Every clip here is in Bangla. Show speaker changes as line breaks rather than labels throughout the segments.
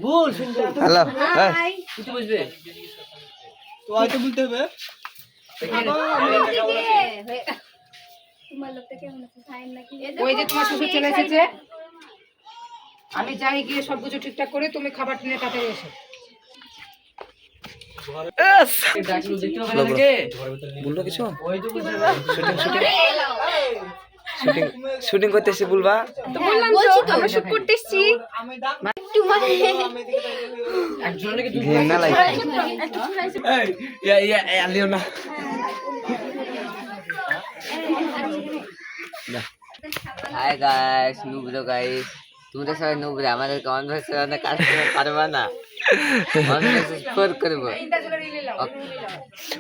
বল শুনতে
হ্যালো
হাই
তুই বুঝবে
তো হয়তো বলতে হবে
তোমার লোকটা কেমন আছে ফাইন নাকি
ওই যে তোমার শ্বশুর চলে এসেছে, আমি যাই গিয়ে সবকিছু ঠিকঠাক করে তুমি খাবার নিয়ে তাড়াতাড়ি এসো।
ডাকলু দেখতে হবে নাকি
বললো কিছু
ওই তো বুঝবে
শুটিং শুটিং করতেছি বলবা
তো বললাম তো আমরা শুট করতে এসেছি
আমি ডাক
একটু মানে
একজন নাকি দুই
ঘেন্না লাগে
একটু শুনাইছে
এই আলিও না হাই গাইস নুবরো গাইস তোমরা সবাই নুবরে আমাদের কনভারসেশনে কাজ করতে পারবে না কনভারসেশন ফোর করব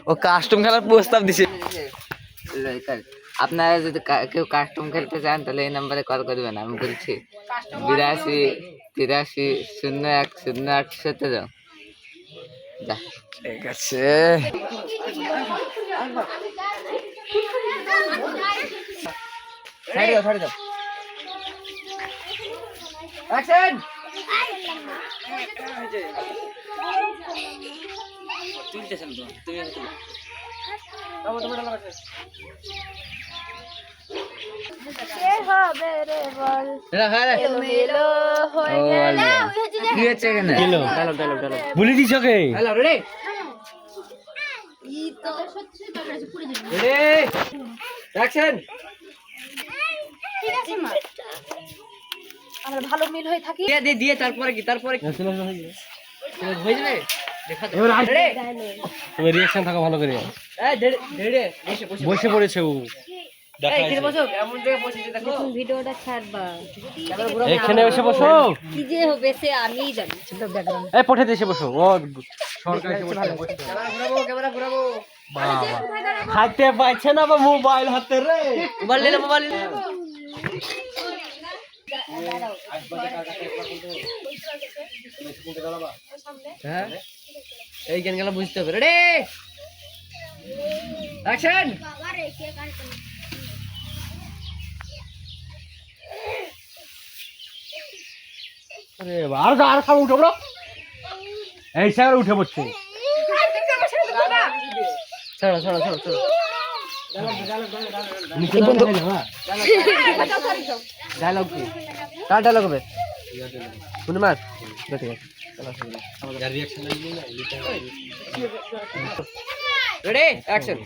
ও কাস্টম খেলার প্রস্তাব দিছে আপনারা যদি কেউ কাস্টম খেলতে চান তাহলে এই নম্বরে কল করবেন আমি বলছি 82 83 01 08 17 যা ঠিক আছে ছাড়ি দাও
অ্যাকশন তুলতেছেন তো তুমি
কে হবে রে বল মেলো হয়ে গেল
কি হচ্ছে এখানে
বলে দিছ কে
হ্যালো রেডি
ই তো সত্যি তো কাছে পুরো দিন
রেডি অ্যাকশন
ঠিক আছে মা আমরা ভালো মিল হয়ে থাকি
দিয়ে তারপরে কি হয়ে যাবে দেখা যাবে
এবার আজ-
রেডি
তুমি রিঅ্যাকশন থাকা ভালো করে
এই রেডি বসে
বসে পড়েছে ও
এই কিরে বসো এমন জায়গায় বসেছে দেখো
ভিডিওটা ছাড়বা
ক্যামেরা ঘুরাবো
এখানে এসে বসো
কি যে হবে সে আমিই জানি
এই পঠে এসে বসো ও সরকার এসে বসে
ক্যামেরা ঘুরাবো
বাবা খাইতে পাইছে না বা মোবাইল হাতে রে
মোবাইল নিলে হ্যাঁ এই গান গেলা বুঝতে হবে রেডি অ্যাকশন
আরে আর খাবো উঠো বড় এই স্যার উঠে পড়ছে
ছাড়ো
নিচে দাও না
ডায়লগ কি কার ডায়লগ হবে
শুনে মার
ঠিক আছে
যার রিঅ্যাকশন লাগবে না
রেডি অ্যাকশন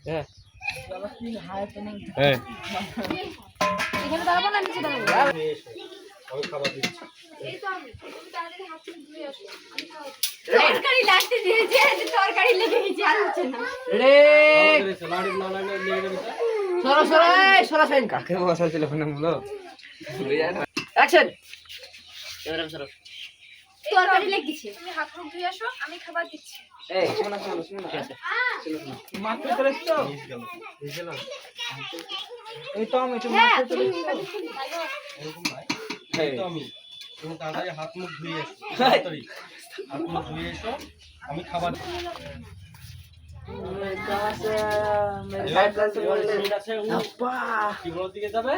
হ্যাঁ
হ্যাঁ
এখানে দাঁড়াবো না নিচে দাঁড়াবো
আমি খাবার দিচ্ছি
তরকারি লাগতে দিয়েছে তরকারি লেগে গেছে আর হচ্ছে না
রেডি সরো সাইন
কাকে বসা ছিল ফোনে বলো
অ্যাকশন ক্যামেরা সরো
তরকারি লেগেছে তুমি হাত মুখ ধুয়ে আসো আমি খাবার দিচ্ছি
এই শোনা
ঠিক আছে
মাত্র চলে এসছো এই তো আমি
হ্যাঁ
এরকম ভাই এই তো আমি তুমি তাড়াতাড়ি হাত মুখ ধুয়ে এসো তাড়াতাড়ি হাত মুখ ধুয়ে এসো আমি খাবার কিগুলোর দিকে যাবে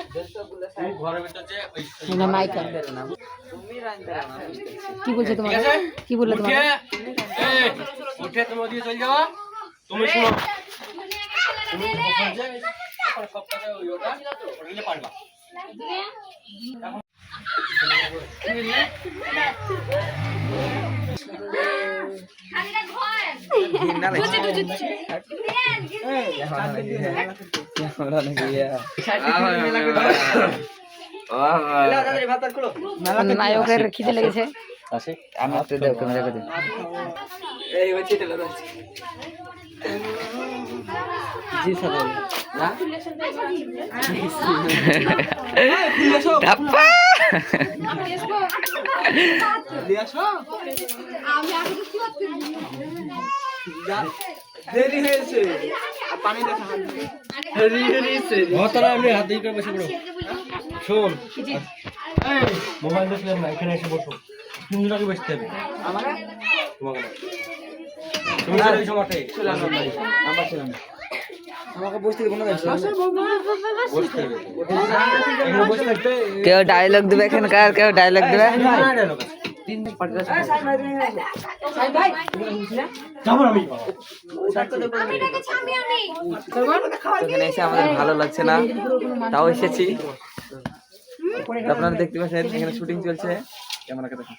তুমি ঘরের ভিতর যে
কি বলছে তোমার?
ঠিক আছে?
কি বললো তোমার?
উঠে তুমি ওদিকে চলে যাও তুমি শুনো তুমি ওখানে যে সব কথা ওই ওটা ওটা পারবা
ঘিন্না লাগে
নায়কের খিদে লেগেছে।
আমার তো দেও ক্যামেরা করে এই হচ্ছে তেলা দাও জি স্যার না টাপা দেরি হয়েছে পানি দেখা হরি হয়েছে
তারা আমি হাত দিয়ে বসে পড়ো শোন এই মোবাইল দেখলাম না এখানে এসে বসো তিনজন আগে বসতে হবে
আমারে
তোমাকে তুমি ওই সময়তে
ছিল না আমার ছিল না কেউ ডায়লগ দেবে এখানকার, কেউ ডায়লগ দেবে। এখানে এসে আমাদের ভালো লাগছে না, তাও এসেছি। আপনারা দেখতে পাচ্ছেন এখানে শুটিং চলছে। ক্যামেরাকে দেখুন,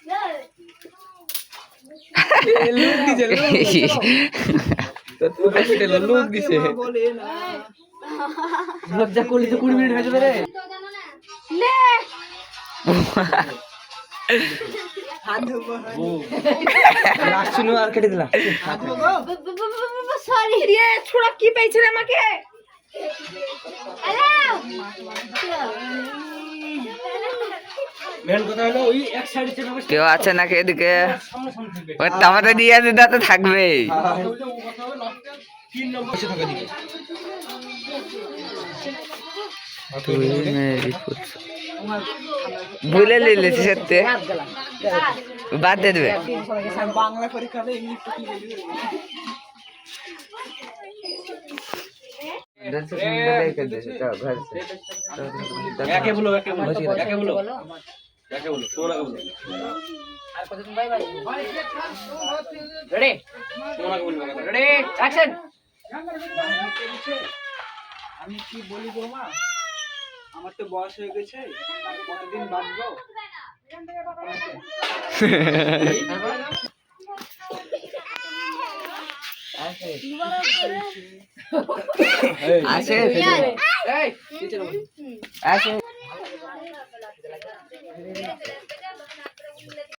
লুক দিছে।
লজ্জা করলি তো 20 মিনিট হয়ে যাবে রে।
রাখছুন আর কেটে দিলাম।
সরি রে, ছোড়া কি পাইছে রে আমাকে? হ্যালো
মেন কথা হলো ওই এক সাইডে চেপে বসে
কেউ আছে নাকি এদিকে?
সামনে সামনে থাকবে।
ওই তামাতে দিয়ে দিদা তো থাকবেই।
ও কথা হলো লাস্টে 3 নম্বর বসে থাকা দিকে।
ভুলে নিলে সত্যি বাদ দিয়ে দেবে।
একে বলো, একে বলো, একে বলো, একে বলো, তোমরা বলো,
রেডি
তোমরা বলবে।
Ready action.
আমি কি বলি গো মা, আমার তো বয়স হয়ে গেছে, আর কতদিন বাঁচবো?
আসে
এই
আসে